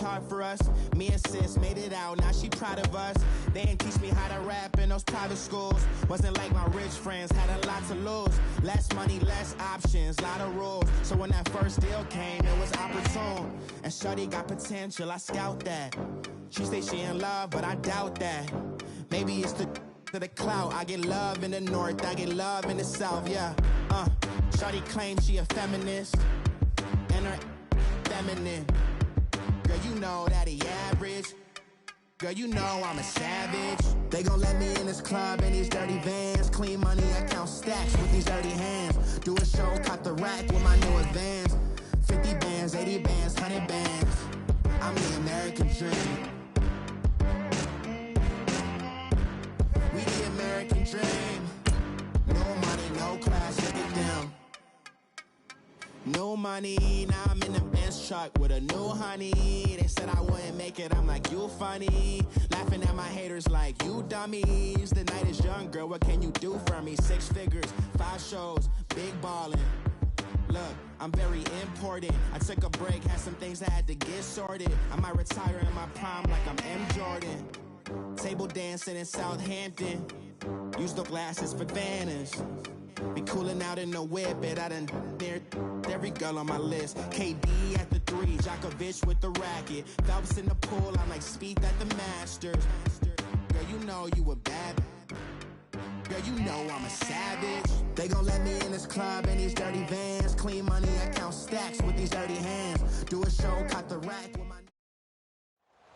hard for us. Me and sis made it out, now she proud of us. They didn't teach me how to rap in those private schools. Wasn't like my rich friends, had a lot to lose. Less money, less options, lot of rules. So when that first deal came, it was opportune. And shorty got potential, I scout that. She say she in love, but I doubt that. Maybe it's the clout. I get love in the north, I get love in the south, yeah. Shorty claims she a feminist, and her feminine. Girl, you know that he average. Girl, you know I'm a savage. They gon' let me in this club in these dirty vans. Clean money, I count stacks with these dirty hands. Do a show, caught the rack with my new advance. 50 bands, 80 bands, 100 bands. I'm the American dream. We the American dream. No money, no class, look at them. No money, now I'm in the Benz truck with a new honey. They said I wouldn't make it, I'm like, you funny. Laughing at my haters like, you dummies. The night is young, girl, what can you do for me? 6 figures, 5 shows, big ballin'. Look, I'm very important. I took a break, had some things I had to get sorted. I might retire in my prime like I'm M. Jordan. Table dancing in Southampton. Use the glasses for Vannas. Be cooling out in the whip, but I done near every girl on my list. KD at the 3, Djokovic with the racket. Phelps in the pool, I'm like Spieth at the Masters. Girl, you know you a bad. Girl, you know I'm a savage. They gon' let me in this club in these dirty vans. Clean money, I count stacks with these dirty hands. Do a show, caught the rack with my...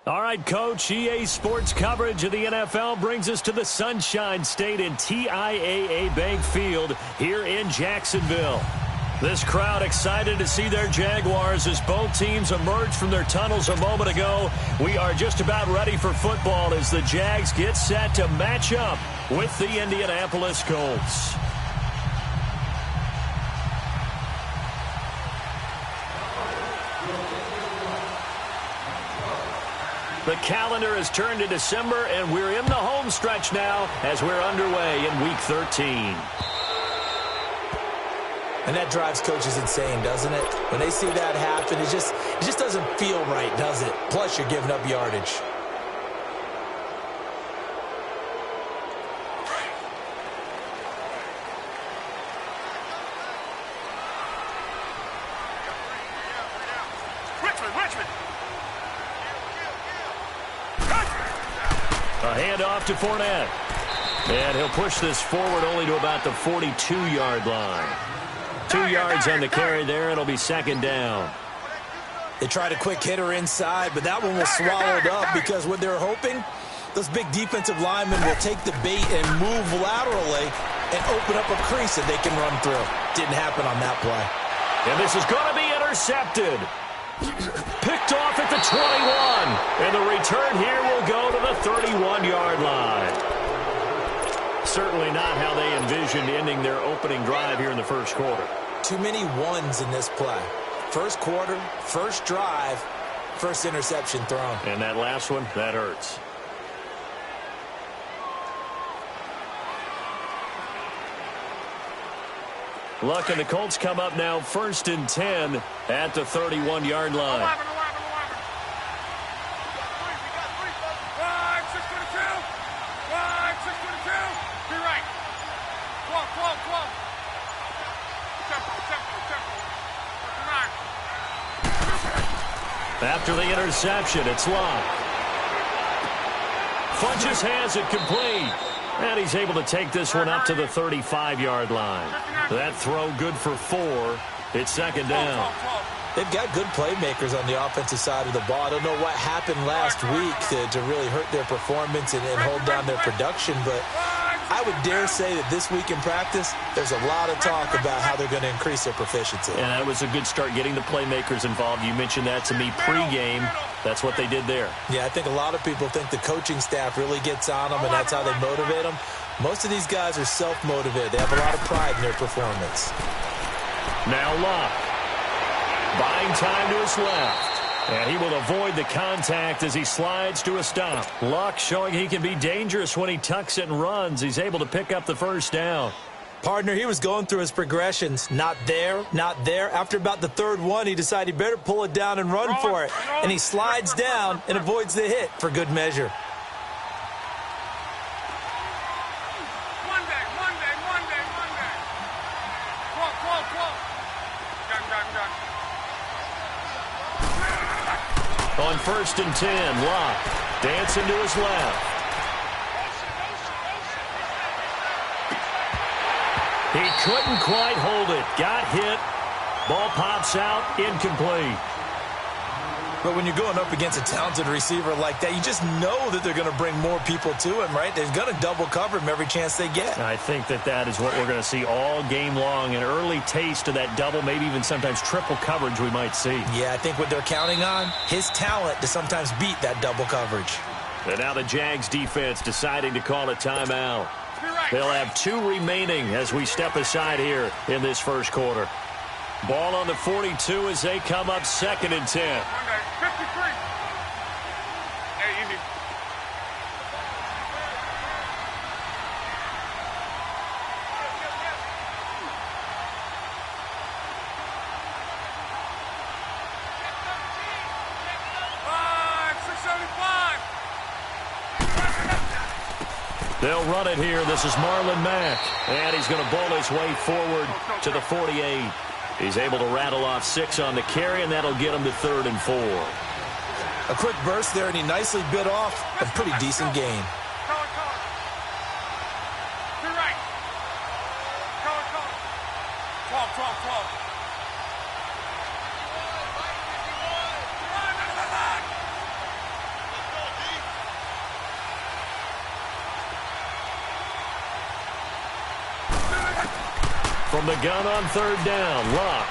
All right, Coach, EA Sports coverage of the NFL brings us to the Sunshine State in TIAA Bank Field here in Jacksonville. This crowd excited to see their Jaguars as both teams emerged from their tunnels a moment ago. We are just about ready for football as the Jags get set to match up with the Indianapolis Colts. The calendar has turned to December, and we're in the home stretch now as we're underway in Week 13. And that drives coaches insane, doesn't it? When they see that happen, it just doesn't feel right, does it? Plus, you're giving up yardage. A handoff to Fournette. And he'll push this forward only to about the 42-yard line. 2 yards on the carry there. It'll be second down. They tried a quick hitter inside, but that one was swallowed up because what they're hoping, those big defensive linemen will take the bait and move laterally and open up a crease that they can run through. Didn't happen on that play. And this is going to be intercepted. Picked off at the 21. And the return here will go to the 31-yard line. Certainly not how they envisioned ending their opening drive here in the first quarter. Too many ones in this play. First quarter, first drive, first interception thrown. And that last one, that hurts. Luck and the Colts come up now 1st and 10 at the 31-yard line. After the interception, it's Locke. Funches has it complete. And he's able to take this one up to the 35-yard line. That throw good for 4. It's second down. They've got good playmakers on the offensive side of the ball. I don't know what happened last week to really hurt their performance and hold down their production, but I would dare say that this week in practice, there's a lot of talk about how they're going to increase their proficiency. And that was a good start getting the playmakers involved. You mentioned that to me pregame. That's what they did there. Yeah, I think a lot of people think the coaching staff really gets on them, and that's how they motivate them. Most of these guys are self-motivated. They have a lot of pride in their performance. Now Locke. Buying time to his left. And he will avoid the contact as he slides to a stop. Luck showing he can be dangerous when he tucks it and runs. He's able to pick up the first down. Partner, he was going through his progressions. Not there, not there. After about the third one, he decided he better pull it down and run for it. And he slides down and avoids the hit for good measure. On 1st and 10, Locke dancing to his left. He couldn't quite hold it. Got hit. Ball pops out. Incomplete. But when you're going up against a talented receiver like that, you just know that they're going to bring more people to him, right? They're going to double cover him every chance they get. I think that is what we're going to see all game long. An early taste of that double, maybe even sometimes triple coverage we might see. Yeah, I think what they're counting on, his talent to sometimes beat that double coverage. And now the Jags defense deciding to call a timeout. They'll have 2 remaining as we step aside here in this first quarter. Ball on the 42 as they come up 2nd and 10. 53. Hey, easy. They'll run it here. This is Marlon Mack. And he's going to bowl his way forward to the 48. He's able to rattle off 6 on the carry, and that'll get him to 3rd and 4. A quick burst there, and he nicely bit off a pretty decent gain. From the gun on 3rd down, Locke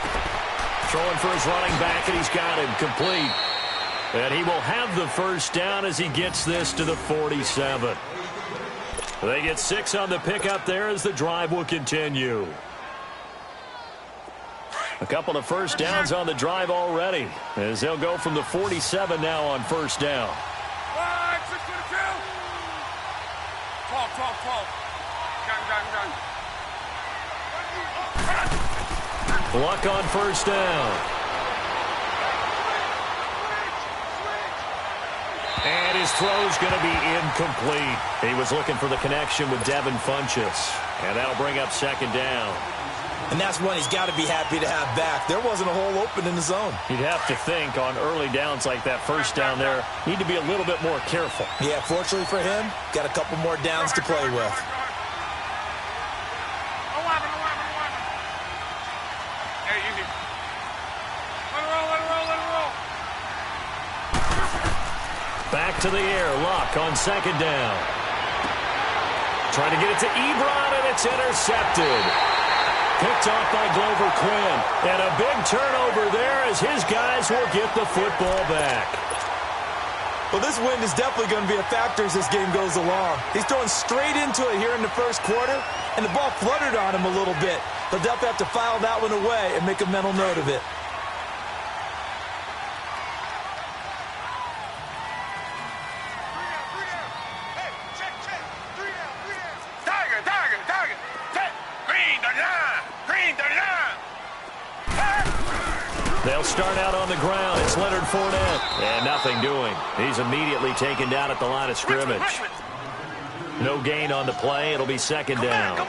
throwing for his running back, and he's got him complete. And he will have the first down as he gets this to the 47. They get 6 on the pickup there as the drive will continue. A couple of first downs on the drive already as they'll go from the 47 now on 1st down. 12. Gun. Luck on 1st down. And his throw's going to be incomplete. He was looking for the connection with Devin Funchess. And that'll bring up 2nd down. And that's one he's got to be happy to have back. There wasn't a hole open in the zone. You'd have to think on early downs like that 1st down there, need to be a little bit more careful. Yeah, fortunately for him, got a couple more downs to play with. Back to the air. Locke on 2nd down. Trying to get it to Ebron, and it's intercepted. Picked off by Glover Quinn. And a big turnover there as his guys will get the football back. Well, this wind is definitely going to be a factor as this game goes along. He's throwing straight into it here in the first quarter, and the ball fluttered on him a little bit. They'll definitely have to file that one away and make a mental note of it. They'll start out on the ground. It's Leonard Fournette. And nothing doing. He's immediately taken down at the line of scrimmage. No gain on the play. It'll be 2nd down.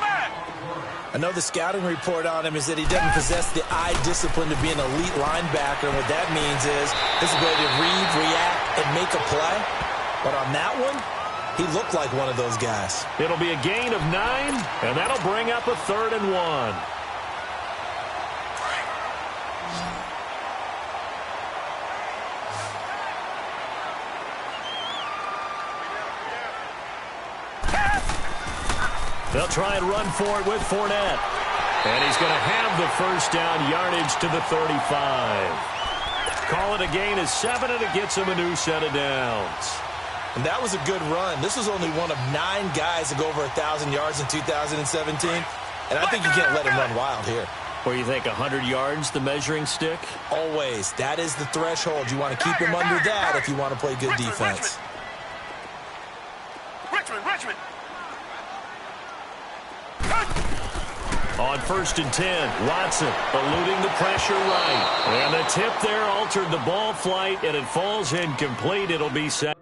I know the scouting report on him is that he doesn't possess the eye discipline to be an elite linebacker. And what that means is his ability to read, react, and make a play. But on that one, he looked like one of those guys. It'll be a gain of 9, and that'll bring up a 3rd and 1. They'll try and run for it with Fournette. And he's going to have the first down yardage to the 35. Call it a gain of 7, and it gets him a new set of downs. And that was a good run. This was only one of 9 guys to go over 1,000 yards in 2017. And I think you can't let him run wild here. Or you think 100 yards, the measuring stick? Always. That is the threshold. You want to keep him under that if you want to play good defense. Richmond. On 1st and 10, Watson eluding the pressure right. And the tip there altered the ball flight, and it falls incomplete. It'll be set.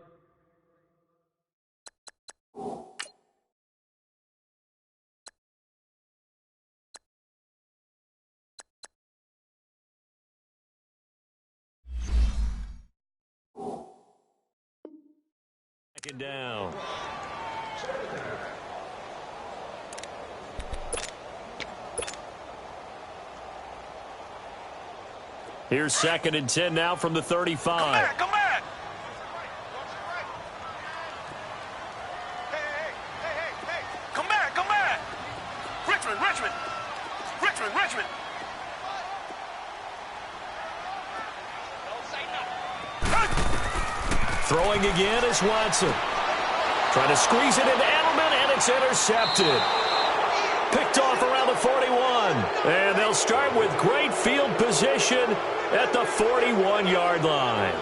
Second down. Here's 2nd and 10 now from the 35. Come back. Hey. Come back. Richmond. Throwing again is Watson. Trying to squeeze it into Edelman, and it's intercepted. Picked off around the 41. And they'll start with great field position at the 41-yard line.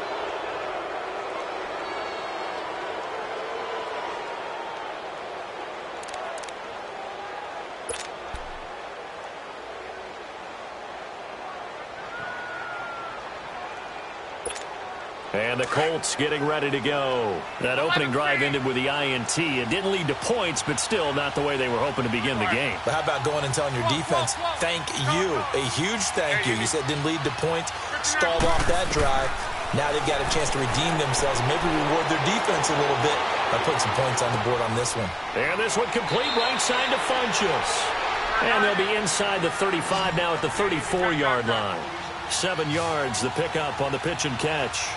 And the Colts getting ready to go. That opening drive ended with the INT. It didn't lead to points, but still not the way they were hoping to begin the game. But how about going and telling your defense, thank you, a huge thank you. You said it didn't lead to points, stalled off that drive. Now they've got a chance to redeem themselves and maybe reward their defense a little bit by putting some points on the board on this one. And this one complete, right side to Funchess. And they'll be inside the 35 now at the 34-yard line. 7 yards, the pickup on the pitch and catch.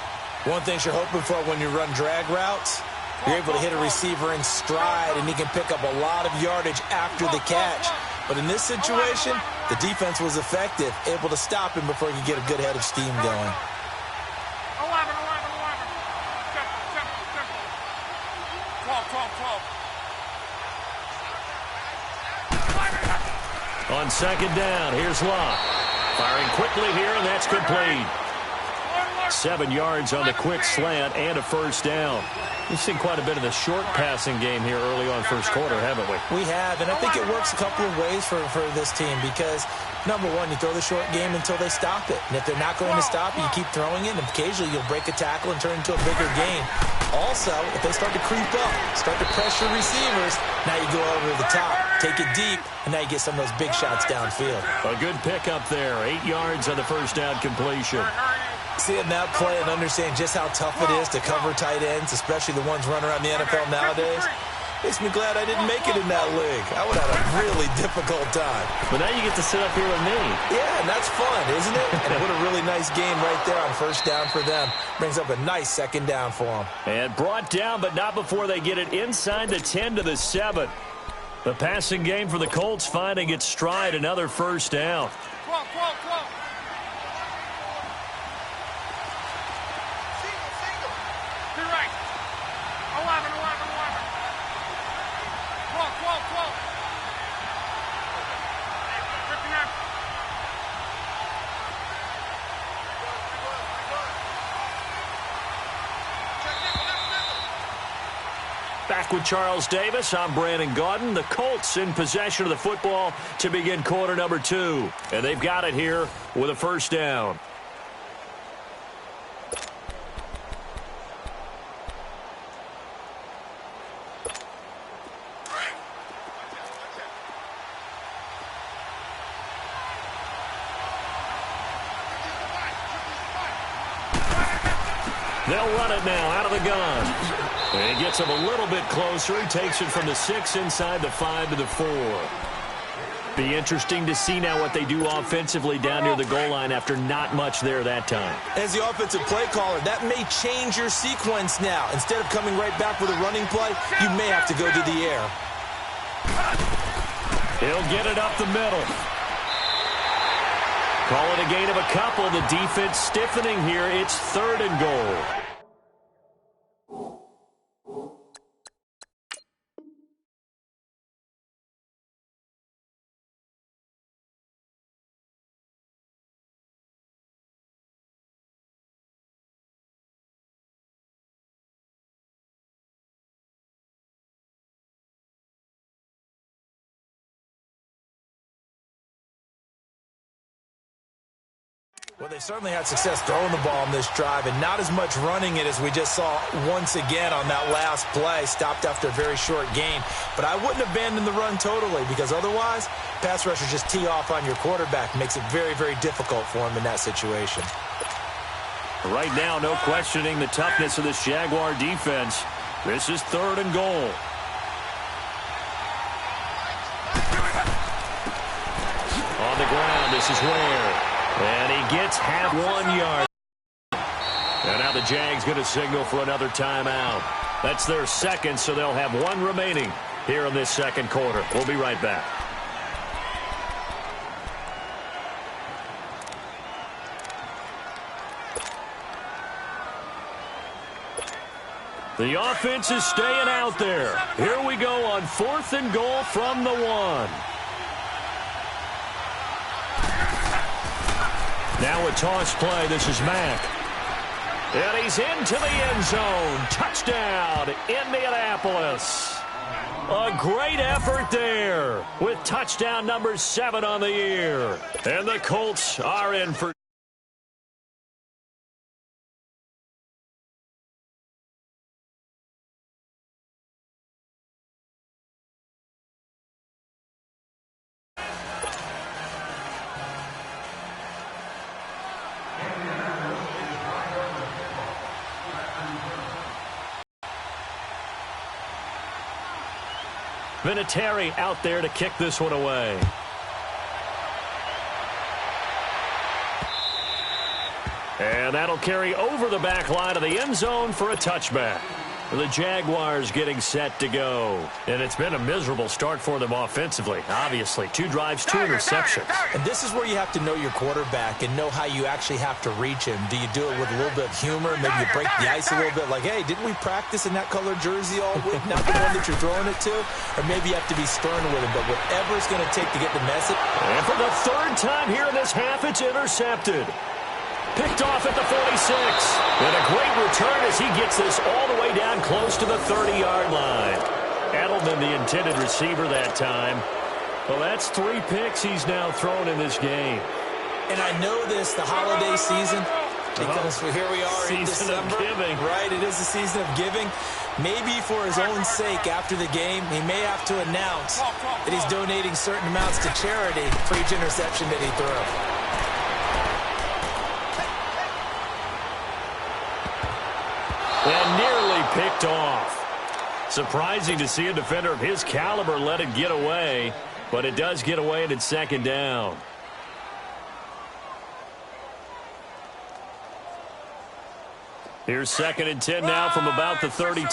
One thing you're hoping for when you run drag routes, you're able to hit a receiver in stride, and he can pick up a lot of yardage after the catch. But in this situation, the defense was effective, able to stop him before he could get a good head of steam going. 11. 12. On 2nd down, here's Locke. Firing quickly here, and that's complete. 7 yards on the quick slant and a first down. We've seen quite a bit of the short passing game here early on first quarter, haven't we? We have, and I think it works a couple of ways for this team because, number one, you throw the short game until they stop it. And if they're not going to stop it, you keep throwing it, and occasionally you'll break a tackle and turn it into a bigger game. Also, if they start to creep up, start to pressure receivers, now you go over the top, take it deep, and now you get some of those big shots downfield. A good pickup there. 8 yards on the first down completion. Seeing that play and understand just how tough it is to cover tight ends, especially the ones running around the NFL nowadays, makes me glad I didn't make it in that league. I would have had a really difficult time. But now you get to sit up here with me. Yeah, and that's fun, isn't it? And what a really nice game right there on first down for them. Brings up a nice 2nd down for them. And brought down, but not before they get it inside the 10 to the 7. The passing game for the Colts finding its stride, another first down. 12. Right. 11. 12. 59. Back with Charles Davis, I'm Brandon Gaudin. The Colts in possession of the football to begin quarter number 2. And they've got it here with a first down. They'll run it now out of the gun. And he gets him a little bit closer. He takes it from the 6 inside the 5 to the 4. Be interesting to see now what they do offensively down near the goal line after not much there that time. As the offensive play caller, that may change your sequence now. Instead of coming right back with a running play, you may have to go to the air. He'll get it up the middle. Call it a gain of a couple. The defense stiffening here. It's 3rd and goal. Well, they certainly had success throwing the ball on this drive and not as much running it as we just saw once again on that last play. Stopped after a very short gain. But I wouldn't abandon the run totally because otherwise, pass rushers just tee off on your quarterback. Makes it very, very difficult for him in that situation. Right now, no questioning the toughness of this Jaguar defense. This is 3rd and goal. On the ground, this is Ware. And he gets half 1 yard. And now the Jags going to signal for another timeout. That's their second, so they'll have 1 remaining here in this second quarter. We'll be right back. The offense is staying out there. Here we go on 4th and goal from the 1. Now a toss play. This is Mack. And he's into the end zone. Touchdown, Indianapolis. A great effort there with touchdown number 7 on the year. And the Colts are in for... Vinatieri out there to kick this one away. And that'll carry over the back line of the end zone for a touchback. The Jaguars getting set to go. And it's been a miserable start for them offensively. Obviously, 2 drives, 2 interceptions. And this is where you have to know your quarterback and know how you actually have to reach him. Do you do it with a little bit of humor? Maybe you break the ice a little bit like, hey, didn't we practice in that colored jersey all week? Not the one that you're throwing it to? Or maybe you have to be stern with him. But whatever it's going to take to get the message. And for the 3rd time here in this half, it's intercepted. Picked off at the 46. And a great return as he gets this all the way down close to the 30-yard line. Edelman, the intended receiver that time. Well, that's 3 picks he's now thrown in this game. And I know this, the holiday season, because here we are in December. Season of giving. Right, it is the season of giving. Maybe for his own sake after the game, he may have to announce that he's donating certain amounts to charity for each interception that he threw. And nearly picked off. Surprising to see a defender of his caliber let it get away, but it does get away and it's 2nd down. Here's 2nd and 10 now from about the 32.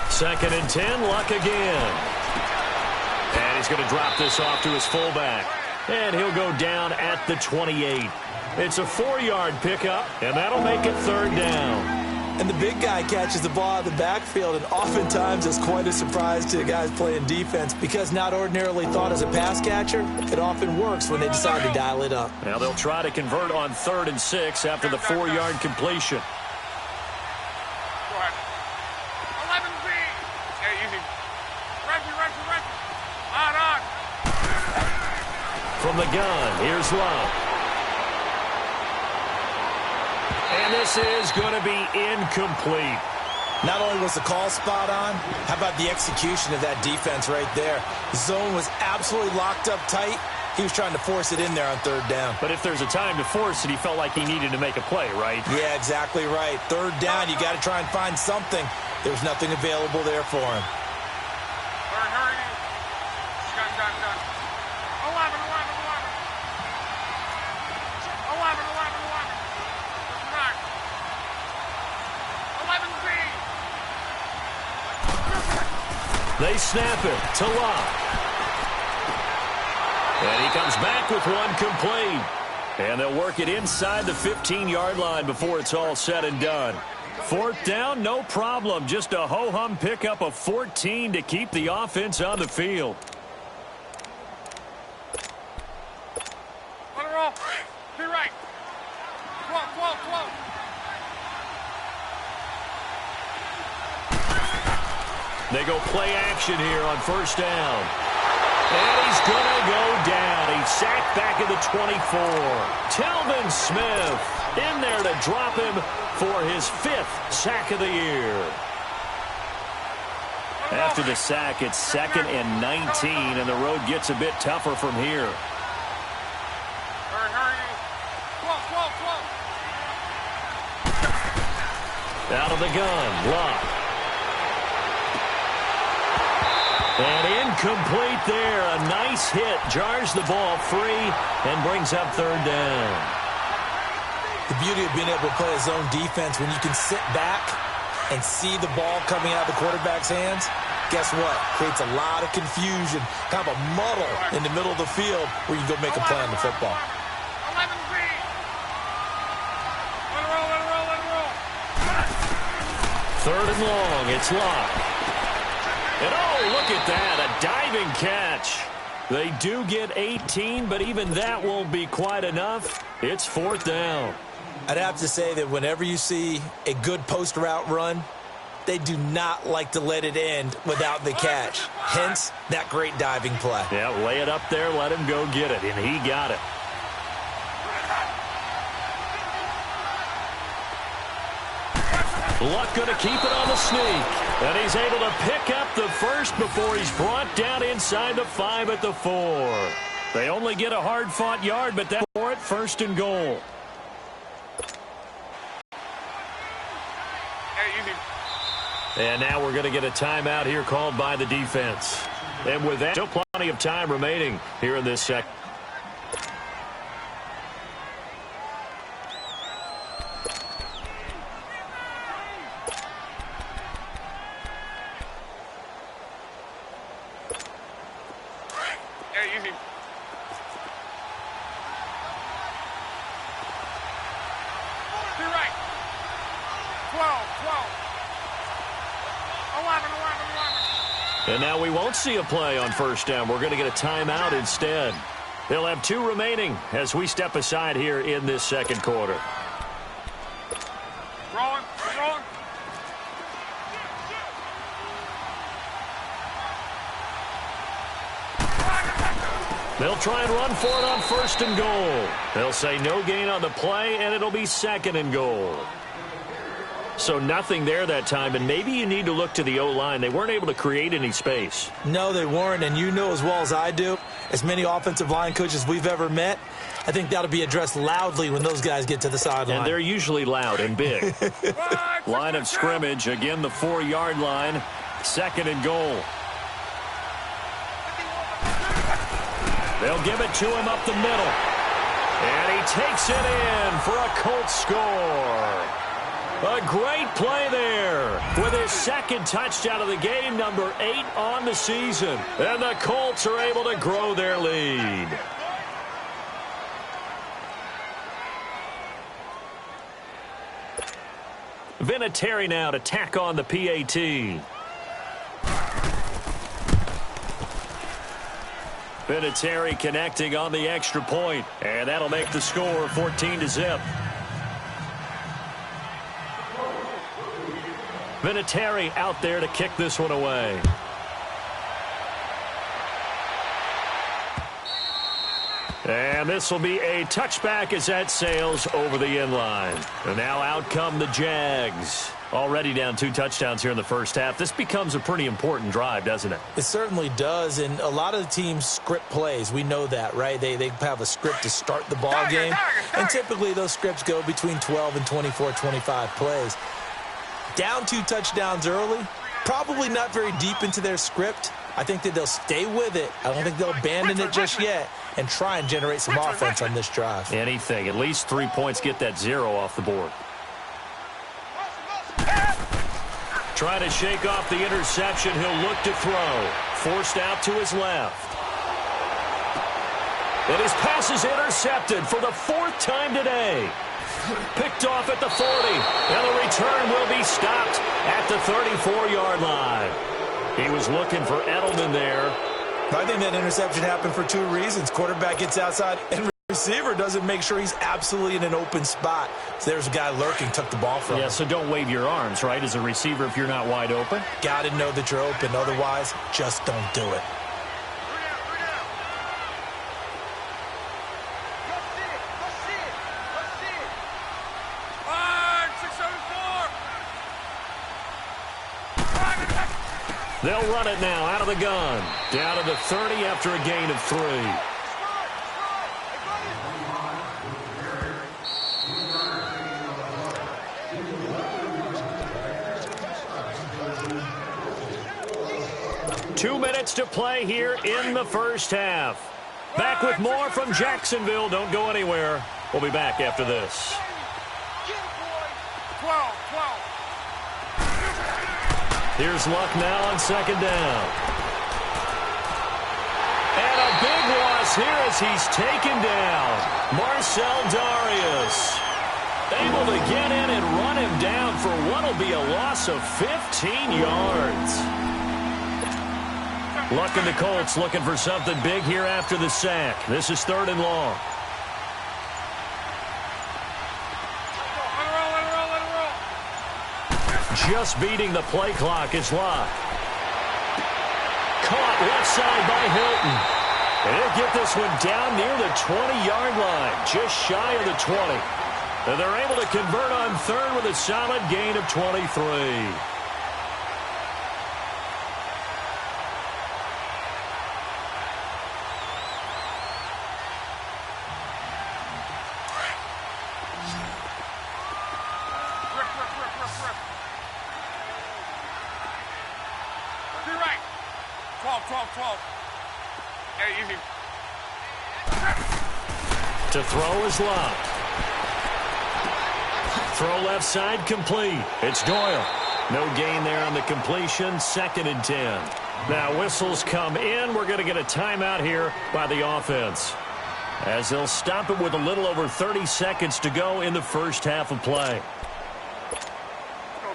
2nd and 10, Luck again. And he's going to drop this off to his fullback. And he'll go down at the 28. It's a 4-yard pickup, and that'll make it 3rd down. And the big guy catches the ball out of the backfield, and oftentimes it's quite a surprise to the guys playing defense because not ordinarily thought as a pass catcher, it often works when they decide to dial it up. Now they'll try to convert on 3rd and 6 after the 4-yard completion. Go ahead. 11B. Hey, easy. Reggie. On. From the gun, here's Love. And this is going to be incomplete. Not only was the call spot on, how about the execution of that defense right there? The zone was absolutely locked up tight. He was trying to force it in there on 3rd down. But if there's a time to force it, he felt like he needed to make a play, right? Yeah, exactly right. 3rd down, you got to try and find something. There's nothing available there for him. Hurry. Done. 11. 11B. They snap it to Love. And he comes back with one complete. And they'll work it inside the 15-yard line before it's all said and done. 4th down, no problem. Just a ho-hum pickup of 14 to keep the offense on the field. Let it roll. Be right. 12. They go play action here on 1st down. And he's going to go down. He's sacked back at the 24. Telvin Smith in there to drop him for his 5th sack of the year. After the sack, it's 2nd and 19, and the road gets a bit tougher from here. Out of the gun, Luck. And incomplete there. A nice hit. Jars the ball free and brings up 3rd down. The beauty of being able to play a zone defense when you can sit back and see the ball coming out of the quarterback's hands, guess what? Creates a lot of confusion, kind of a muddle in the middle of the field where you can go make a play on the football. 11Z. Let it roll, let it roll, let it roll. 3rd and long. It's Luck. And oh, look at that. A diving catch. They do get 18, but even that won't be quite enough. It's 4th down. I'd have to say that whenever you see a good post route run, they do not like to let it end without the catch. Hence, that great diving play. Yeah, lay it up there, let him go get it, and he got it. Luck going to keep it on the sneak. And he's able to pick up the first before he's brought down inside the 5 at the 4. They only get a hard-fought yard, but that's for it, 1st and goal. And now we're going to get a timeout here called by the defense. And with that, still plenty of time remaining here in this second. Easy. To your right. 12, 12. 11, 11, 11. And now we won't see a play on 1st down. We're going to get a timeout instead. They'll have 2 remaining as we step aside here in this 2nd quarter. Rolling, rolling. They'll try and run for it on 1st and goal. They'll say no gain on the play, and it'll be 2nd and goal. So nothing there that time, and maybe you need to look to the O-line. They weren't able to create any space. No, they weren't, and you know as well as I do, as many offensive line coaches we've ever met, I think that'll be addressed loudly when those guys get to the sideline. And they're usually loud and big. Line of scrimmage, again the 4-yard line, 2nd and goal. They'll give it to him up the middle. And he takes it in for a Colts score. A great play there with his 2nd touchdown of the game, number 8 on the season. And the Colts are able to grow their lead. Vinatieri now to tack on the PAT. Vinatieri connecting on the extra point, and that'll make the score 14-0. Vinatieri out there to kick this one away. And this will be a touchback as that sails over the end line. And now out come the Jags. Already down 2 touchdowns here in the first half. This becomes a pretty important drive, doesn't it? It certainly does, and a lot of the teams script plays. We know that, right? They have a script to start the ball game, and typically those scripts go between 12 and 24, 25 plays. Down 2 touchdowns early, probably not very deep into their script. I think that they'll stay with it. I don't think they'll abandon it just yet and try and generate some offense on this drive. Anything. At least 3 points, get that 0 off the board. Trying to shake off the interception. He'll look to throw. Forced out to his left. And his pass is intercepted for the 4th time today. Picked off at the 40. And the return will be stopped at the 34-yard line. He was looking for Edelman there. I think that interception happened for 2 reasons. Quarterback gets outside, and receiver doesn't make sure he's absolutely in an open spot. So there's a guy lurking, took the ball from him. Yeah, so don't wave your arms, right, as a receiver if you're not wide open. Got to know that you're open. Otherwise, just don't do it. They'll run it now out of the gun. Down to the 30 after a gain of 3. 2 minutes to play here in the first half. Back with more from Jacksonville. Don't go anywhere. We'll be back after this. 12. Here's Luck now on second down. And a big loss here as he's taken down. Marcel Darius able to get in and run him down for what will be a loss of 15 yards. Luck and the Colts looking for something big here after the sack. This is 3rd and long. Just beating the play clock is Luck. Caught left side by Hilton. And he'll get this one down near the 20-yard line, just shy of the 20. And they're able to convert on 3rd with a solid gain of 23. To throw is Luck. Throw left side complete. It's Doyle. No gain there on the completion. 2nd and 10. Now whistles come in. We're going to get a timeout here by the offense, as they'll stop it with a little over 30 seconds to go in the first half of play.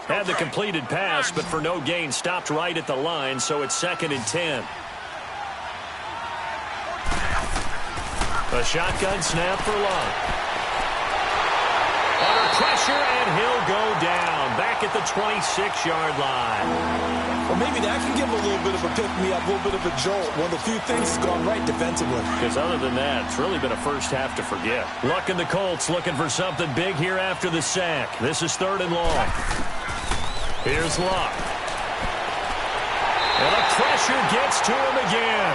Had the completed pass, but for no gain, stopped right at the line, so it's 2nd and 10. A shotgun snap for Luck. Under pressure, and he'll go down. Back at the 26-yard line. Well, maybe that can give him a little bit of a pick-me-up, a little bit of a jolt. One of the few things that's gone right defensively. Because other than that, it's really been a first half to forget. Luck and the Colts looking for something big here after the sack. This is 3rd and long. Here's Luck. And the pressure gets to him again.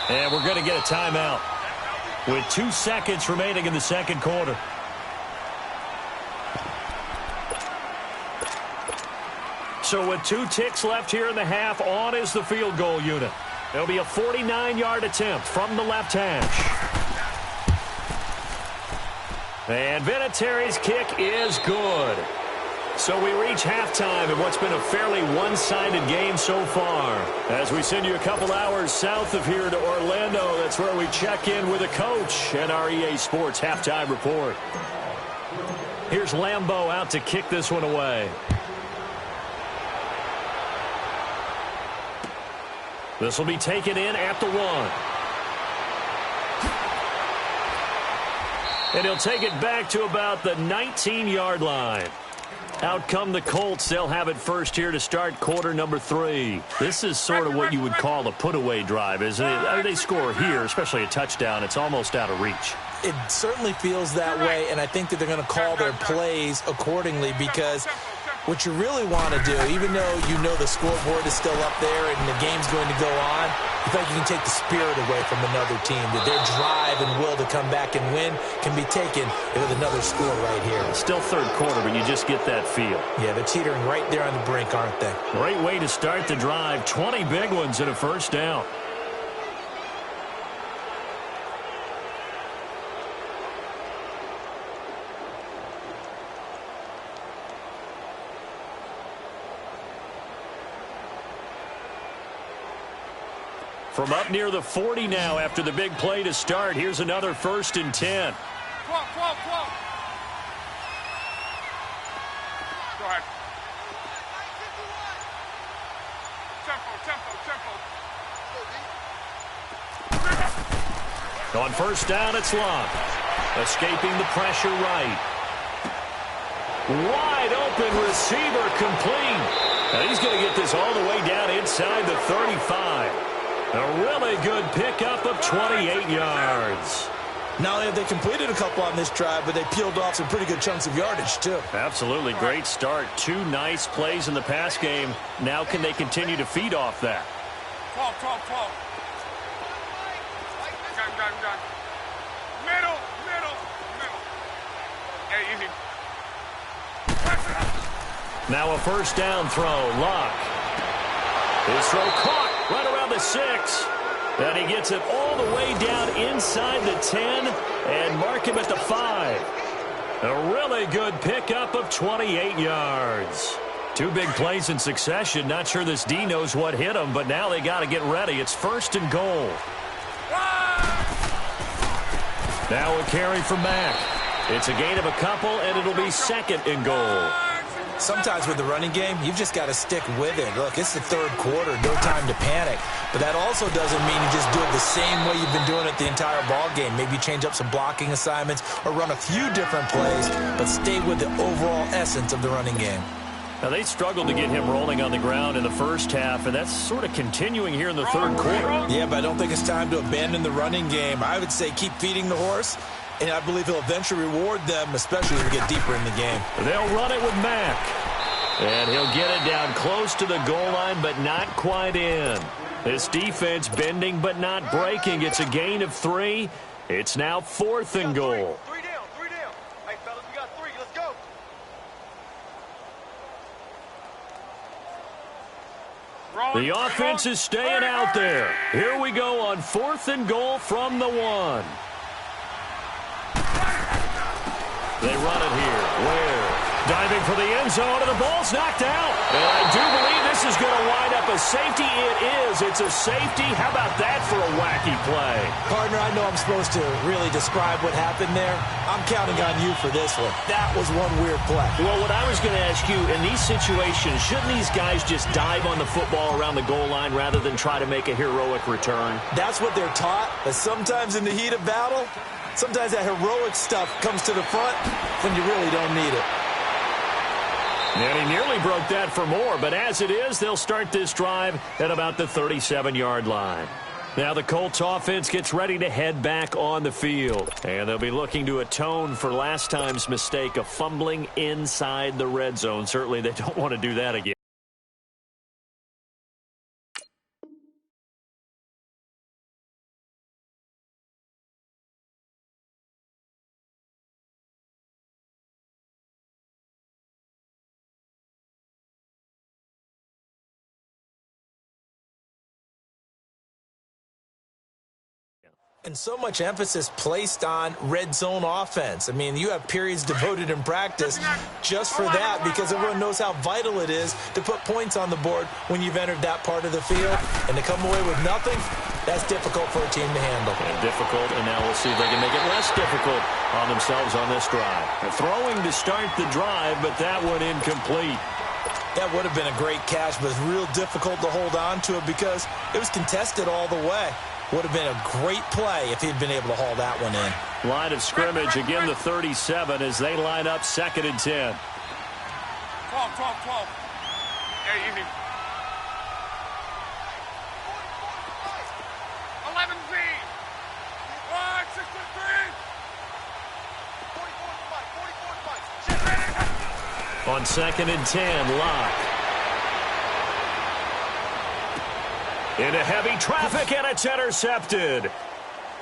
And we're going to get a timeout with 2 seconds remaining in the second quarter. So with 2 ticks left here in the half, on is the field goal unit. There'll be a 49-yard attempt from the left hash. And Vinatieri's kick is good. So we reach halftime in what's been a fairly one-sided game so far. As we send you a couple hours south of here to Orlando, that's where we check in with a coach and our EA Sports halftime report. Here's Lambeau out to kick this one away. This will be taken in at the 1. And he'll take it back to about the 19-yard line. Out come the Colts. They'll have it first here to start quarter number 3. This is sort of what you would call a put-away drive, isn't it? I mean, they score here, especially a touchdown. It's almost out of reach. It certainly feels that way, and I think that they're going to call their plays accordingly, because what you really want to do, even though you know the scoreboard is still up there and the game's going to go on, you think you can take the spirit away from another team, that their drive and will to come back and win can be taken with another score right here. Still third quarter, but you just get that feel. Yeah, they're teetering right there on the brink, aren't they? Great way to start the drive. 20 big ones and a first down. From up near the 40 now after the big play to start. Here's another 1st and 10. 12. Go ahead. Tempo. On first down, it's Luck. Escaping the pressure right. Wide open receiver complete. Now he's going to get this all the way down inside the 35. A really good pickup of 28 yards. Not only have they completed a couple on this drive, but they peeled off some pretty good chunks of yardage, too. Absolutely. Great start. 2 nice plays in the pass game. Now can they continue to feed off that? 12. Gun. Middle. Hey, easy. Now a first down throw. Luck. His throw caught right around the 6. And he gets it all the way down inside the 10 and mark him at the 5. A really good pickup of 28 yards. 2 big plays in succession. Not sure this D knows what hit him, but now they got to get ready. It's 1st and goal. Now a carry from Mack. It's a gain of a couple, and it'll be 2nd and goal. Sometimes with the running game, you've just got to stick with it. Look, it's the 3rd quarter, no time to panic. But that also doesn't mean you just do it the same way you've been doing it the entire ball game. Maybe change up some blocking assignments or run a few different plays, but stay with the overall essence of the running game. Now, they struggled to get him rolling on the ground in the first half, and that's sort of continuing here in the 3rd quarter. Yeah, but I don't think it's time to abandon the running game. I would say keep feeding the horse, and I believe he'll eventually reward them, especially as we get deeper in the game. They'll run it with Mack. And he'll get it down close to the goal line, but not quite in. This defense bending but not breaking. It's a gain of 3. It's now 4th and goal. 3 down. Hey, fellas, we got 3. Let's go. The offense is staying out there. Here we go on 4th and goal from the 1. They run it here. Where? Diving for the end zone, and the ball's knocked out. And I do believe this is going to wind up a safety. It is. It's a safety. How about that for a wacky play? Partner, I know I'm supposed to really describe what happened there. I'm counting on you for this one. That was one weird play. Well, what I was going to ask you, in these situations, shouldn't these guys just dive on the football around the goal line rather than try to make a heroic return? That's what they're taught, but sometimes in the heat of battle, sometimes that heroic stuff comes to the front when you really don't need it. And he nearly broke that for more, but as it is, they'll start this drive at about the 37-yard line. Now the Colts offense gets ready to head back on the field, and they'll be looking to atone for last time's mistake of fumbling inside the red zone. Certainly they don't want to do that again. And so much emphasis placed on red zone offense. I mean, you have periods devoted in practice just for that because everyone knows how vital it is to put points on the board when you've entered that part of the field. And to come away with nothing, that's difficult for a team to handle. And difficult, and now we'll see if they can make it less difficult on themselves on this drive. They're throwing to start the drive, but that one incomplete. That would have been a great catch, but it's real difficult to hold on to it because it was contested all the way. Would have been a great play if he'd been able to haul that one in. Line of scrimmage, again the 37 as they line up 2nd and 10. 12. Hey, easy. 11Z. 6 On 2nd and 10, Locke. Into heavy traffic, and it's intercepted.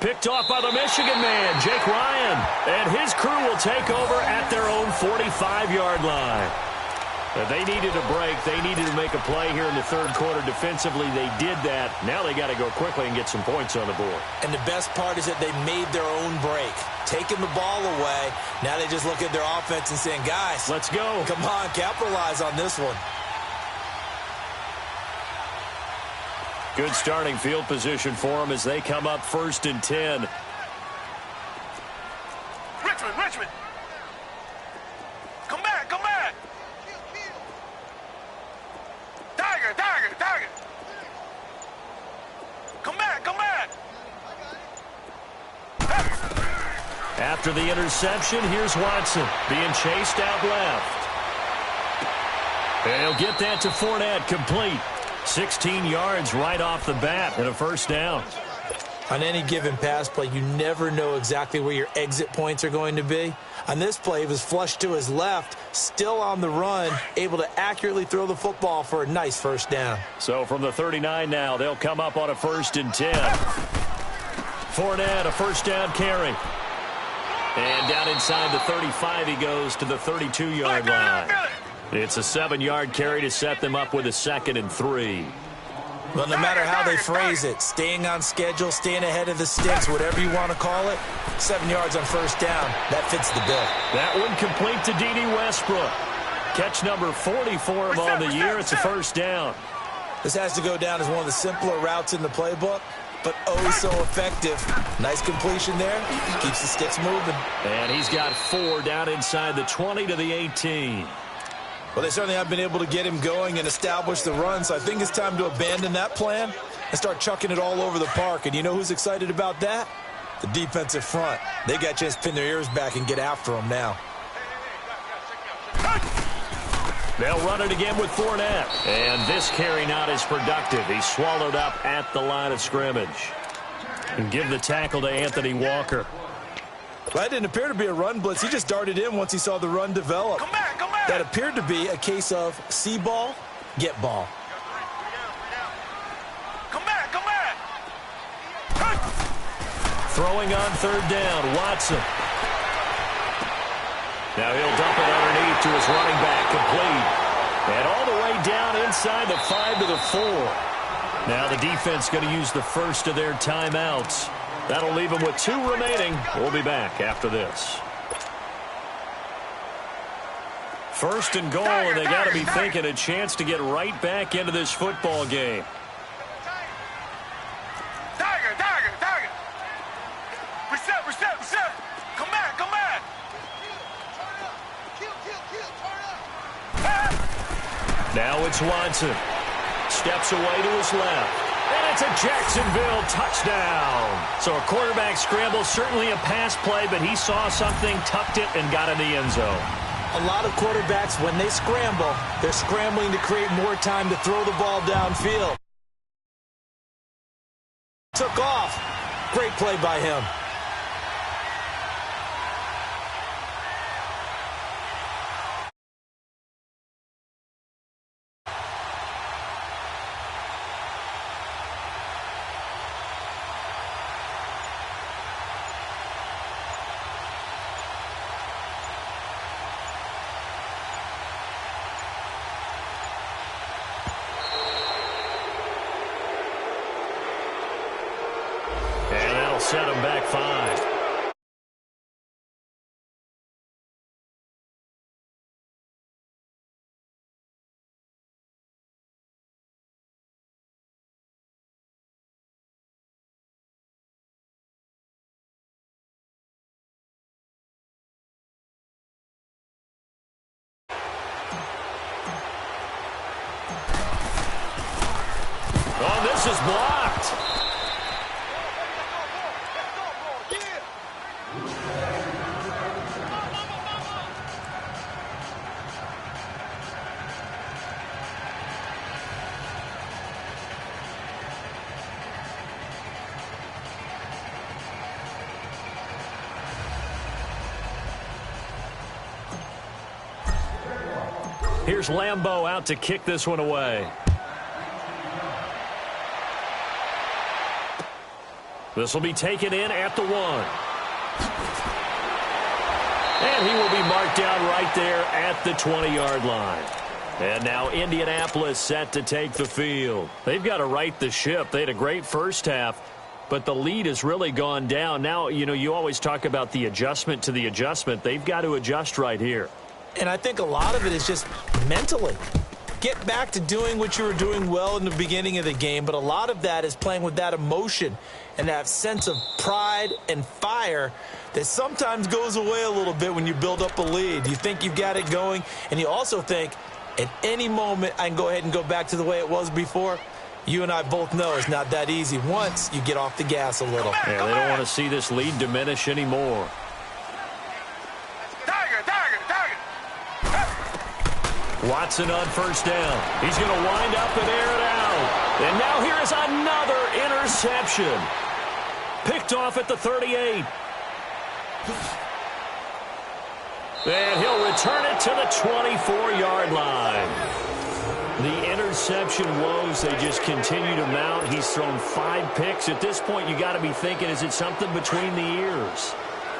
Picked off by the Michigan man, Jake Ryan. And his crew will take over at their own 45-yard line. They needed a break. They needed to make a play here in the 3rd quarter. Defensively, they did that. Now they got to go quickly and get some points on the board. And the best part is that they made their own break. Taking the ball away. Now they just look at their offense and saying, guys, let's go. Come on, capitalize on this one. Good starting field position for them as they come up 1st and 10. Richmond. Come back. Tiger. Come back. After the interception, here's Watson being chased out left. And he'll get that to Fournette, complete. 16 yards right off the bat and a first down. On any given pass play, you never know exactly where your exit points are going to be. On this play, he was flushed to his left, still on the run, able to accurately throw the football for a nice first down. So from the 39 now, they'll come up on a 1st and 10. Fournette, a first down carry. And down inside the 35, he goes to the 32-yard line. It's a 7-yard carry to set them up with a 2nd and 3. Well, no matter how they phrase it, staying on schedule, staying ahead of the sticks, whatever you want to call it, 7 yards on first down, that fits the bill. That one complete to D.D. Westbrook. Catch number 44 on the year. It's a first down. This has to go down as one of the simpler routes in the playbook, but oh so effective. Nice completion there. Keeps the sticks moving. And he's got 4 down inside the 20 to the 18. Well, they certainly have been able to get him going and establish the run, so I think it's time to abandon that plan and start chucking it all over the park. And you know who's excited about that? The defensive front. They got a chance to pin their ears back and get after him now. They'll run it again with Fournette. And this carry not as productive. He's swallowed up at the line of scrimmage. And give the tackle to Anthony Walker. Well, that didn't appear to be a run blitz. He just darted in once he saw the run develop. Come back, come back. That appeared to be a case of see ball, get ball. Come back, come back. Throwing on 3rd down, Watson. Now he'll dump it underneath to his running back, complete. And all the way down inside the 5 to the 4. Now the defense going to use the first of their timeouts. That'll leave them with 2 remaining. We'll be back after this. 1st and goal, and they got to be thinking a chance to get right back into this football game. Tiger, tiger, tiger. Reset, reset, reset. Come back, come back. Now it's Watson. Steps away to his left. And it's a Jacksonville touchdown. So a quarterback scramble, certainly a pass play, but he saw something, tucked it, and got in the end zone. A lot of quarterbacks, when they scramble, they're scrambling to create more time to throw the ball downfield. Took off. Great play by him. Set him back 5. Oh, this is blocked. Here's Lambeau out to kick this one away. This will be taken in at the 1. And he will be marked down right there at the 20-yard line. And now Indianapolis set to take the field. They've got to right the ship. They had a great first half, but the lead has really gone down. Now, you know, you always talk about the adjustment to the adjustment. They've got to adjust right here. And I think a lot of it is just mentally. Get back to doing what you were doing well in the beginning of the game, but a lot of that is playing with that emotion and that sense of pride and fire that sometimes goes away a little bit when you build up a lead. You think you've got it going, and you also think at any moment I can go ahead and go back to the way it was before. You and I both know it's not that easy once you get off the gas a little. Yeah, they don't want to see this lead diminish anymore. Watson on first down. He's going to wind up and air it out. And now here is another interception. Picked off at the 38. And he'll return it to the 24-yard line. The interception woes, they just continue to mount. He's thrown 5 picks. At this point, you got to be thinking, is it something between the ears?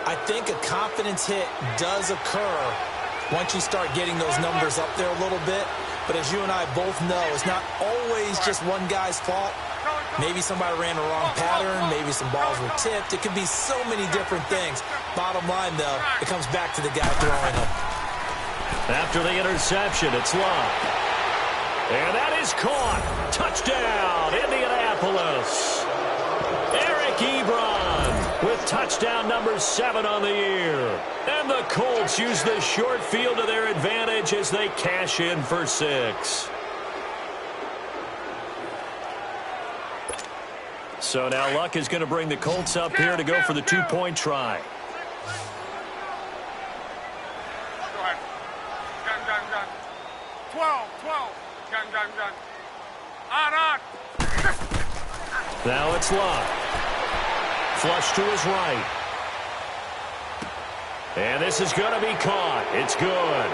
I think a confidence hit does occur once you start getting those numbers up there a little bit. But as you and I both know, it's not always just one guy's fault. Maybe somebody ran a wrong pattern. Maybe some balls were tipped. It could be so many different things. Bottom line, though, it comes back to the guy throwing them. After the interception, it's Love. And that is caught. Touchdown, Indianapolis. Eric Ebron with touchdown number 7 on the year. And the Colts use the short field to their advantage as they cash in for 6. So now Luck is going to bring the Colts up here to go for the 2-point try. Go ahead. Gun. 12. Gun. On. Now it's Luck. Flush to his right. And this is going to be caught. It's good.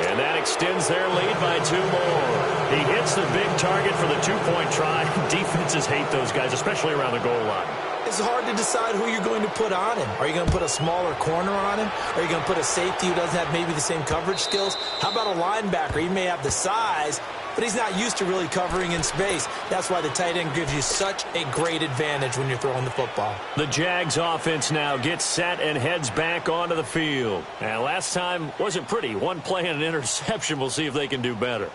And that extends their lead by 2 more. He hits the big target for the 2-point try. Defenses hate those guys, especially around the goal line. It's hard to decide who you're going to put on him. Are you going to put a smaller corner on him? Are you going to put a safety who doesn't have maybe the same coverage skills? How about a linebacker? He may have the size, but he's not used to really covering in space. That's why the tight end gives you such a great advantage when you're throwing the football. The Jags offense now gets set and heads back onto the field. And last time wasn't pretty. 1 play and an interception. We'll see if they can do better.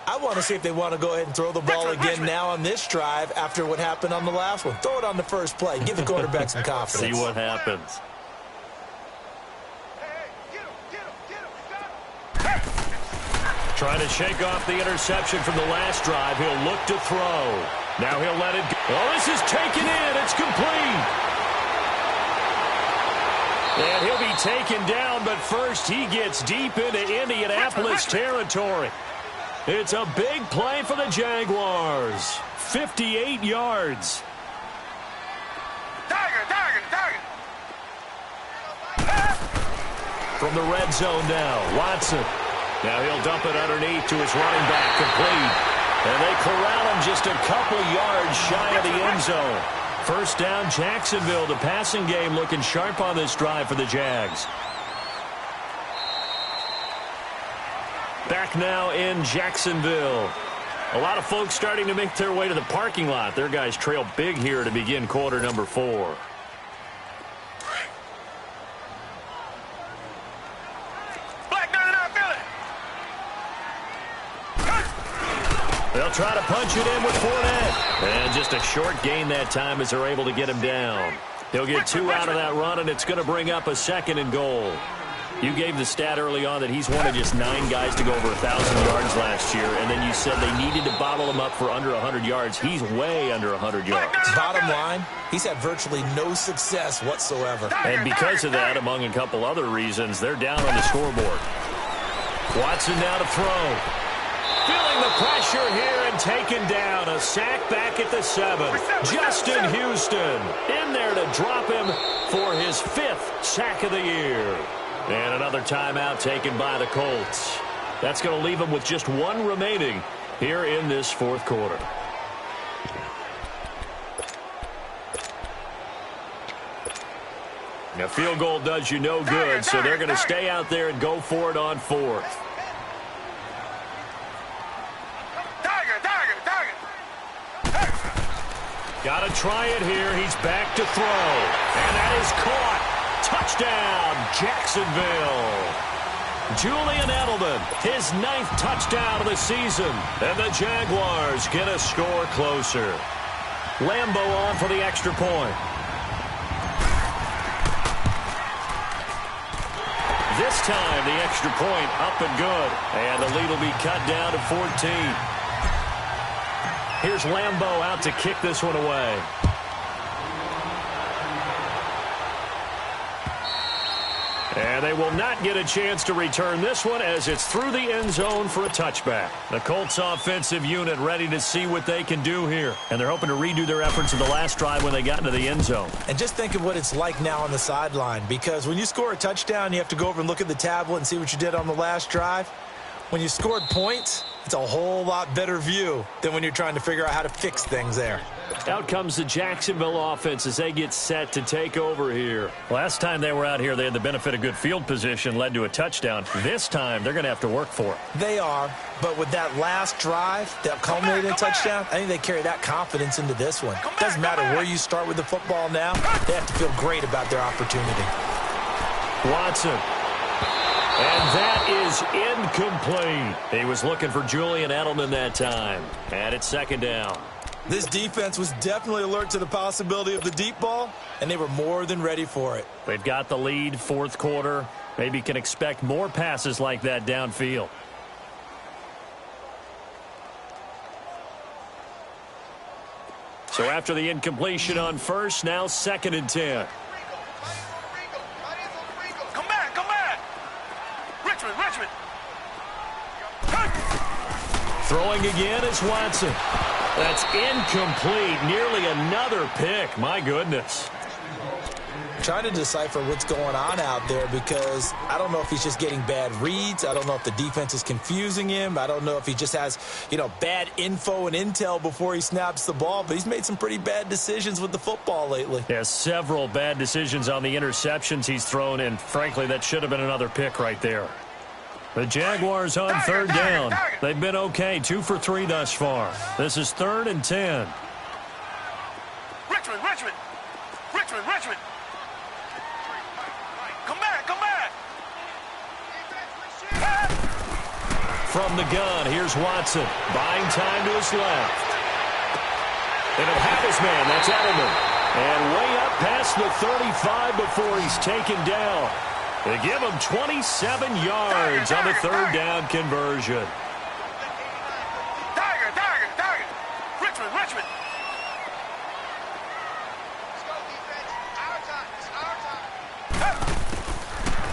I want to see if they want to go ahead and throw the ball again now on this drive after what happened on the last one. Throw it on the first play. Give the quarterback some confidence. See what happens. Trying to shake off the interception from the last drive. He'll look to throw. Now he'll let it go. Oh, this is taken in. It's complete. And he'll be taken down, but first he gets deep into Indianapolis territory. It's a big play for the Jaguars. 58 yards. Target. From the red zone now, Watson. Now he'll dump it underneath to his running back, complete. And they corral him just a couple yards shy of the end zone. First down, Jacksonville. The passing game looking sharp on this drive for the Jags. Back now in Jacksonville. A lot of folks starting to make their way to the parking lot. Their guys trail big here to begin quarter number 4. They'll try to punch it in with Fournette. And just a short gain that time as they're able to get him down. He'll get 2 out of that run, and it's going to bring up a 2nd and goal. You gave the stat early on that he's one of just 9 guys to go over 1,000 yards last year, and then you said they needed to bottle him up for under 100 yards. He's way under 100 yards. Bottom line, he's had virtually no success whatsoever. And because of that, among a couple other reasons, they're down on the scoreboard. Watson now to throw. Feeling the pressure here and taken down. A sack back at the 7. Justin Houston in there to drop him for his 5th sack of the year. And another timeout taken by the Colts. That's going to leave them with just 1 remaining here in this 4th quarter. A field goal does you no good, so they're going to stay out there and go for it on 4th. Got to try it here. He's back to throw. And that is caught. Touchdown, Jacksonville. Julian Edelman, his 9th touchdown of the season. And the Jaguars get a score closer. Lambeau on for the extra point. This time, the extra point up and good. And the lead will be cut down to 14. Here's Lambeau out to kick this one away. And they will not get a chance to return this one as it's through the end zone for a touchback. The Colts offensive unit ready to see what they can do here. And they're hoping to redo their efforts in the last drive when they got into the end zone. And just think of what it's like now on the sideline, because when you score a touchdown, you have to go over and look at the tablet and see what you did on the last drive. When you scored points, it's a whole lot better view than when you're trying to figure out how to fix things there. Out comes the Jacksonville offense as they get set to take over here. Last time they were out here, they had the benefit of good field position, led to a touchdown. This time, they're going to have to work for it. They are, but with that last drive that culminated in a touchdown, I think they carry that confidence into this one. Doesn't matter where you start with the football now, they have to feel great about their opportunity. Watson. And that is incomplete. He was looking for Julian Edelman that time. And it's second down. This defense was definitely alert to the possibility of the deep ball, and they were more than ready for it. They've got the lead, fourth quarter. Maybe can expect more passes like that downfield. So after the incompletion on first, now 2nd and 10. Come back. Richmond. Throwing again is Watson. That's incomplete. Nearly another pick. My goodness. Trying to decipher what's going on out there, because I don't know if he's just getting bad reads. I don't know if the defense is confusing him. I don't know if he just has, bad info and intel before he snaps the ball. But he's made some pretty bad decisions with the football lately. Yeah, several bad decisions on the interceptions he's thrown, and frankly, that should have been another pick right there. The Jaguars on third down. They've been okay, 2 for 3 thus far. This is 3rd and 10. Richmond. Come back. From the gun, here's Watson. Buying time to his left. And he'll have his man, that's Edelman. And way up past the 35 before he's taken down. They give him 27 yards on the third down conversion. Tiger. Richmond.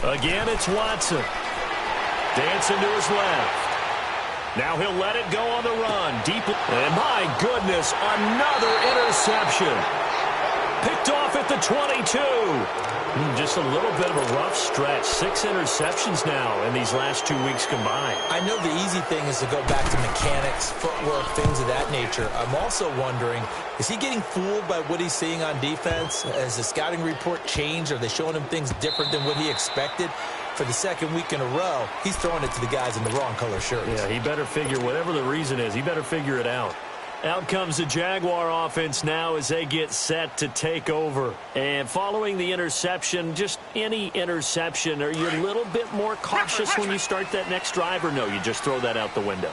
Again, it's Watson. Dancing to his left. Now he'll let it go on the run. Deep. And my goodness, another interception. Picked off at the 22. Just a little bit of a rough stretch. 6 interceptions now in these last 2 weeks combined. I know the easy thing is to go back to mechanics, footwork, things of that nature. I'm also wondering, is he getting fooled by what he's seeing on defense? Has the scouting report changed? Are they showing him things different than what he expected? For the second week in a row, he's throwing it to the guys in the wrong color shirts. Yeah, he better figure, whatever the reason is, he better figure it out. Out comes the Jaguar offense now as they get set to take over. And following the interception, just any interception, are you a little bit more cautious when you start that next drive, or no, you just throw that out the window?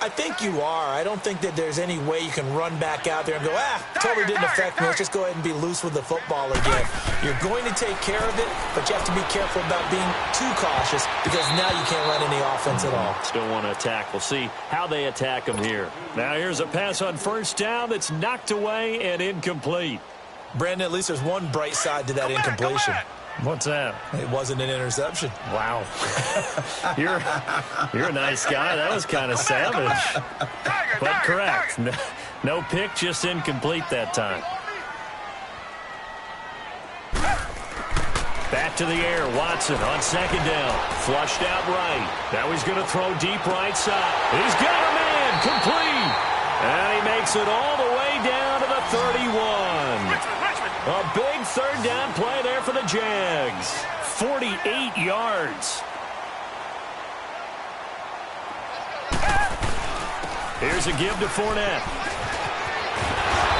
I think you are. I don't think that there's any way you can run back out there and go, totally didn't affect me. Let's just go ahead and be loose with the football again. You're going to take care of it, but you have to be careful about being too cautious, because now you can't run any offense at all. Still want to attack. We'll see how they attack him here. Now here's a pass on first down that's knocked away and incomplete. Brandon, at least there's one bright side to that incompletion. What's that? It wasn't an interception. Wow. You're a nice guy. That was kind of savage. But correct. No pick, just incomplete that time. Back to the air. Watson on second down. Flushed out right. Now he's going to throw deep right side. He's got a man. Complete. And he makes it all the way down to the 31. A big third down play there for the Jags. 48 yards. Here's a give to Fournette.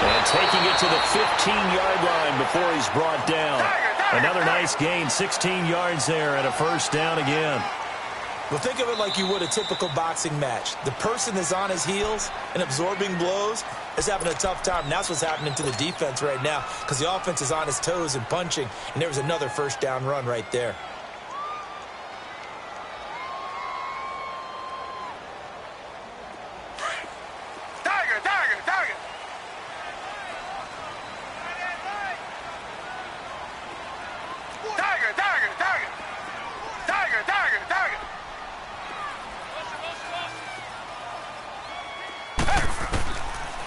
And taking it to the 15-yard line before he's brought down. Another nice gain, 16 yards there, and a first down again. Well, think of it like you would a typical boxing match. The person that's on his heels and absorbing blows is having a tough time. And that's what's happening to the defense right now, because the offense is on his toes and punching, and there was another first down run right there. Tiger.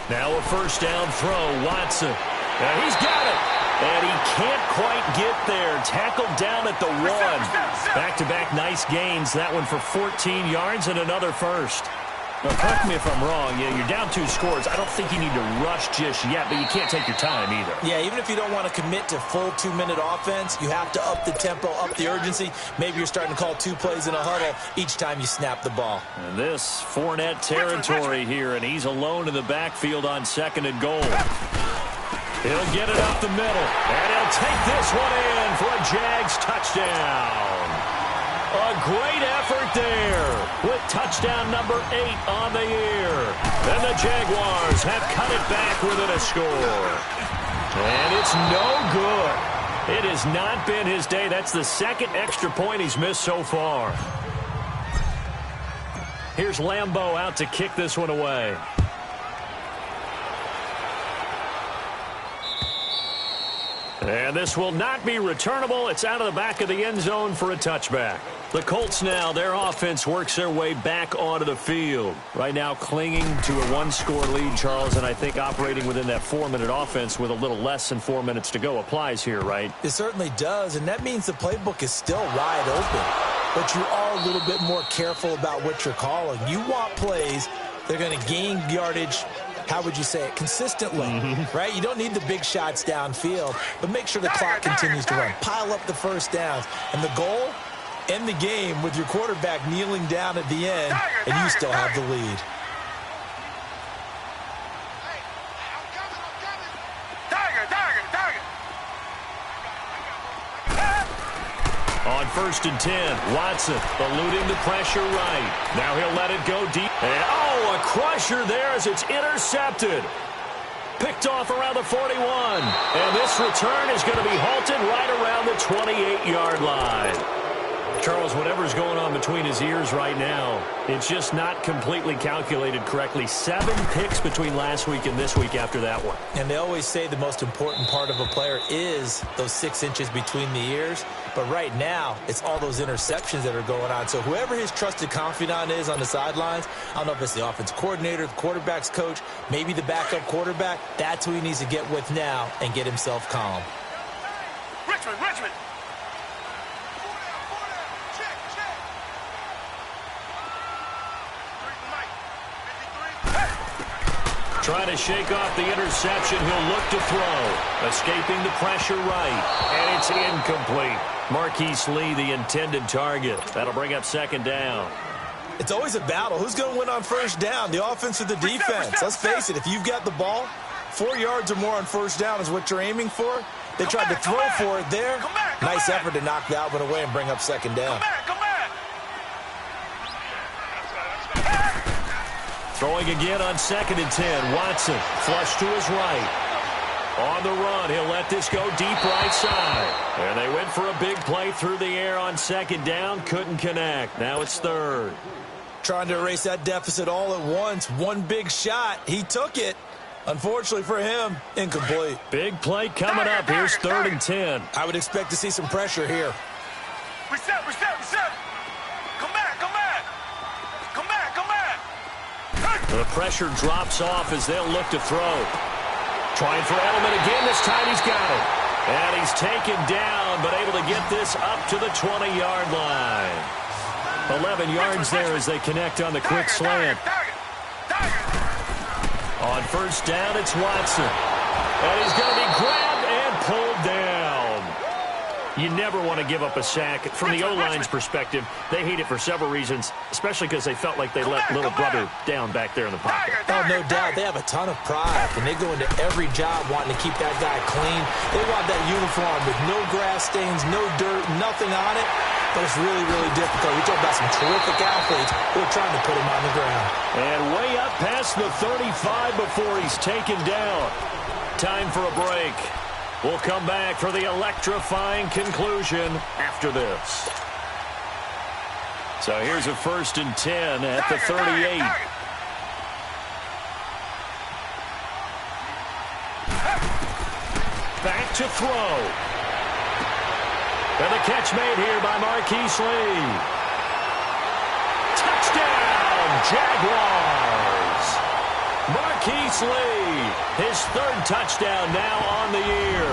Now a first down throw, Watson. And he's got it. And he can't quite get there. Tackled down at the 1. Back-to-back nice gains. That one for 14 yards and another first. Now, correct me if I'm wrong. You're down 2 scores. I don't think you need to rush just yet, but you can't take your time either. Yeah, even if you don't want to commit to full 2-minute offense, you have to up the tempo, up the urgency. Maybe you're starting to call 2 plays in a huddle each time you snap the ball. And this Fournette territory here, and he's alone in the backfield on 2nd and goal. He'll get it up the middle, and he'll take this one in for a Jags touchdown. A great effort there with touchdown number 8 on the year. And the Jaguars have cut it back within a score. And it's no good. It has not been his day. That's the 2nd extra point he's missed so far. Here's Lambeau out to kick this one away. And this will not be returnable. It's out of the back of the end zone for a touchback. The Colts now, their offense works their way back onto the field. Right now clinging to a 1-score lead, Charles, and I think operating within that 4-minute offense with a little less than 4 minutes to go applies here, right? It certainly does, and that means the playbook is still wide open. But you are a little bit more careful about what you're calling. You want plays that are going to gain yardage, how would you say it, consistently, right? You don't need the big shots downfield, but make sure the clock continues to run. Pile up the first downs. And the goal, end the game with your quarterback kneeling down at the end, and you still have the lead. On 1st and 10, Watson eluding the pressure right. Now he'll let it go deep. And, a crusher there as it's intercepted. Picked off around the 41. And this return is going to be halted right around the 28-yard line. Charles, whatever's going on between his ears right now, it's just not completely calculated correctly. 7 picks between last week and this week after that one. And they always say the most important part of a player is those 6 inches between the ears. But right now, it's all those interceptions that are going on. So whoever his trusted confidant is on the sidelines, I don't know if it's the offensive coordinator, the quarterback's coach, maybe the backup quarterback, that's who he needs to get with now and get himself calm. Richmond. Trying to shake off the interception. He'll look to throw. Escaping the pressure right. And it's incomplete. Marquise Lee, the intended target. That'll bring up 2nd down. It's always a battle. Who's going to win on first down, the offense or the defense? Let's face it, if you've got the ball, 4 yards or more on first down is what you're aiming for. They tried to throw for it there. Nice effort to knock that one away and bring up 2nd down. Throwing again on 2nd and 10. Watson flush to his right. On the run, he'll let this go deep right side. And they went for a big play through the air on 2nd down. Couldn't connect. Now it's 3rd. Trying to erase that deficit all at once. One big shot. He took it. Unfortunately for him, incomplete. Big play coming up. Here's 3rd and 10. I would expect to see some pressure here. Reset. Come back. The pressure drops off as they'll look to throw. Trying for Edelman again. This time he's got it. And he's taken down, but able to get this up to the 20-yard line. 11 yards there as they connect on the quick slant. On 1st down, it's Watson. And he's going to be grabbed and pulled down. You never want to give up a sack. From the O-line's perspective, they hate it for several reasons, especially because they felt like they let little brother down back there in the pocket. Oh, no doubt. They have a ton of pride, and they go into every job wanting to keep that guy clean. They want that uniform with no grass stains, no dirt, nothing on it. But it's really, really difficult. We talk about some terrific athletes who are trying to put him on the ground. And way up past the 35 before he's taken down. Time for a break. We'll come back for the electrifying conclusion after this. So here's a 1st and 10 at the 38. Back to throw. And the catch made here by Marquise Lee. Touchdown, Jaguars. Marquise Lee, his third touchdown now on the year.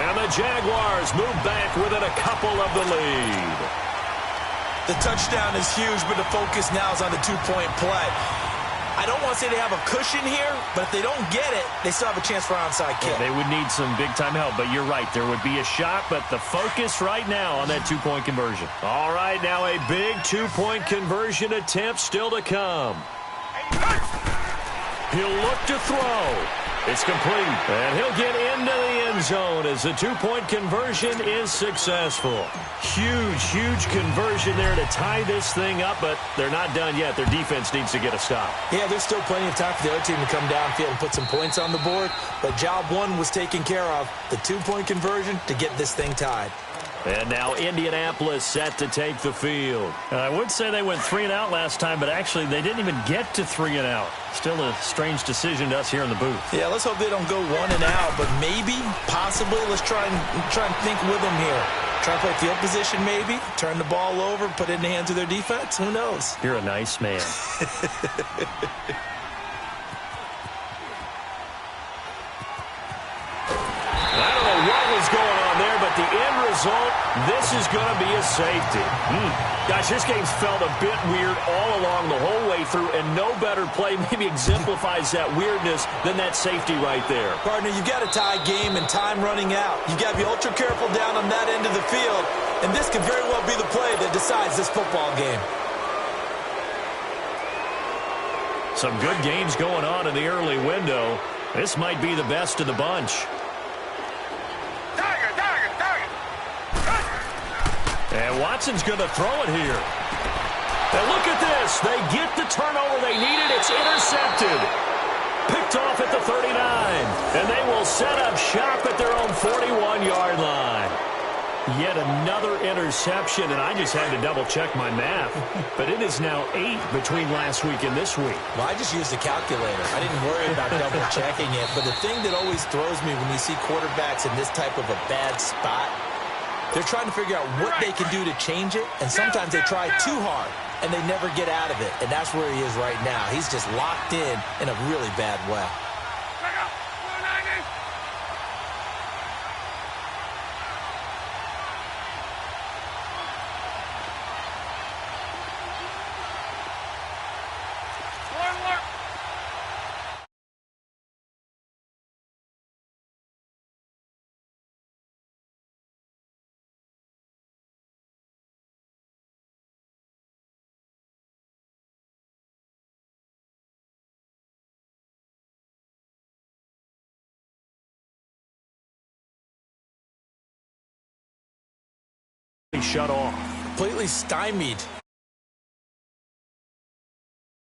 And the Jaguars move back within a couple of the lead. The touchdown is huge, but the focus now is on the two-point play. I don't want to say they have a cushion here, but if they don't get it, they still have a chance for an onside kick. Yeah, they would need some big-time help, but you're right. There would be a shot, but the focus right now on that two-point conversion. All right, now a big two-point conversion attempt still to come. He'll look to throw. It's complete. And he'll get into the end zone as the two-point conversion is successful. Huge, huge conversion there to tie this thing up, but they're not done yet. Their defense needs to get a stop. Yeah, there's still plenty of time for the other team to come downfield and put some points on the board, but job one was taken care of. The two-point conversion to get this thing tied. And now Indianapolis set to take the field. I would say they went 3 and out last time, but actually they didn't even get to 3 and out. Still a strange decision to us here in the booth. Yeah, let's hope they don't go 1 and out, but maybe, possibly, let's try and think with them here. Try to play field position maybe, turn the ball over, put it in the hands of their defense. Who knows? You're a nice man. I don't know what was going on there, but the end result, this is going to be a safety. Gosh, this game's felt a bit weird all along the whole way through, and no better play maybe exemplifies that weirdness than that safety right there. Partner, you've got a tie game and time running out. You've got to be ultra careful down on that end of the field, and this could very well be the play that decides this football game. Some good games going on in the early window. This might be the best of the bunch. And Watson's going to throw it here. And look at this. They get the turnover they needed. It's intercepted. Picked off at the 39. And they will set up shop at their own 41-yard line. Yet another interception, and I just had to double-check my math. But it is now 8 between last week and this week. Well, I just used a calculator. I didn't worry about double-checking it. But the thing that always throws me when you see quarterbacks in this type of a bad spot, they're trying to figure out what they can do to change it, and sometimes they try too hard, and they never get out of it, and that's where he is right now. He's just locked in a really bad way. Shut off. Completely stymied.